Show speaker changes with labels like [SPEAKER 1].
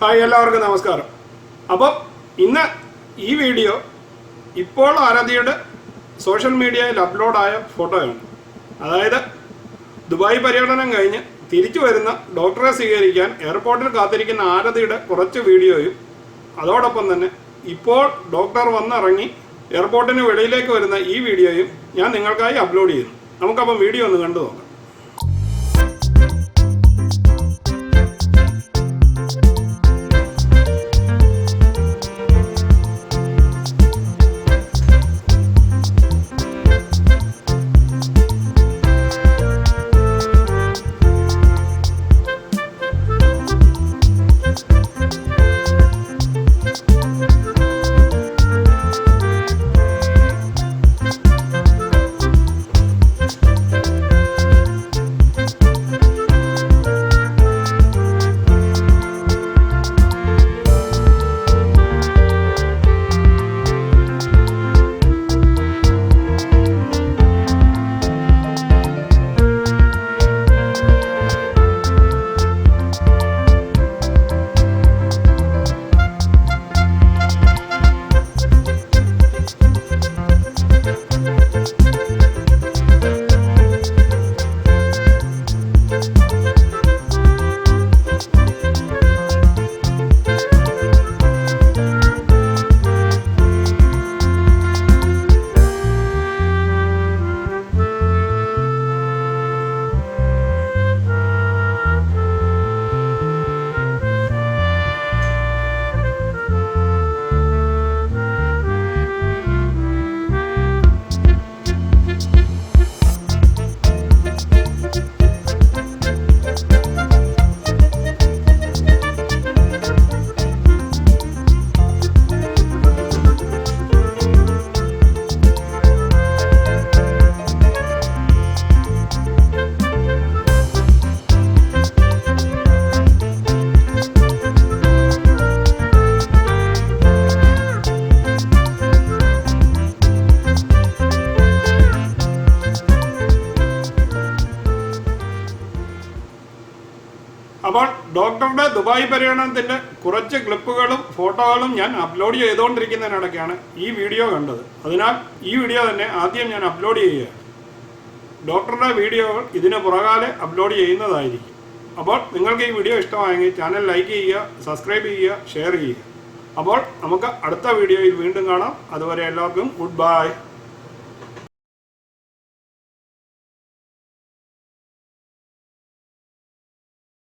[SPEAKER 1] Hi, എല്ലാവർക്കും നമസ്കാരം. അപ്പോൾ ഇന്ന് ഈ വീഡിയോ ഇപ്പോൾ ആരാധ്യയുടെ സോഷ്യൽ മീഡിയയിൽ അപ്ലോഡായ ഫോട്ടോയാണ്. അതായത് ദുബായ് പര്യടനം കഴിഞ്ഞ് തിരിച്ചു വരുന്ന ഡോക്ടറെ സ്വീകരിക്കാൻ എയർപോർട്ടിൽ കാത്തിരിക്കുന്ന ആരാധ്യയുടെ കുറച്ച് വീഡിയോയും അതോടൊപ്പം തന്നെ ഇപ്പോൾ ഡോക്ടർ വന്നിറങ്ങി എയർപോർട്ടിന് വെളിയിലേക്ക് വരുന്ന ഈ വീഡിയോയും ഞാൻ നിങ്ങൾക്കായി അപ്ലോഡ് ചെയ്യുന്നു. നമുക്കപ്പം വീഡിയോ ഒന്ന് കണ്ടു നോക്കാം. അപ്പോൾ ഡോക്ടറുടെ ദുബായ് പര്യടനത്തിൻ്റെ കുറച്ച് ക്ലിപ്പുകളും ഫോട്ടോകളും ഞാൻ അപ്ലോഡ് ചെയ്തുകൊണ്ടിരിക്കുന്നതിനിടയ്ക്കാണ് ഈ വീഡിയോ കണ്ടത്. അതിനാൽ ഈ വീഡിയോ തന്നെ ആദ്യം ഞാൻ അപ്ലോഡ് ചെയ്യുകയാണ്. ഡോക്ടറുടെ വീഡിയോകൾ ഇതിന് പുറകാലെ അപ്ലോഡ് ചെയ്യുന്നതായിരിക്കും. അപ്പോൾ നിങ്ങൾക്ക് ഈ വീഡിയോ ഇഷ്ടമായെങ്കിൽ ചാനൽ ലൈക്ക് ചെയ്യുക, സബ്സ്ക്രൈബ് ചെയ്യുക, ഷെയർ ചെയ്യുക. അപ്പോൾ നമുക്ക് അടുത്ത വീഡിയോയിൽ വീണ്ടും കാണാം. അതുവരെ എല്ലാവർക്കും ഗുഡ് ബൈ.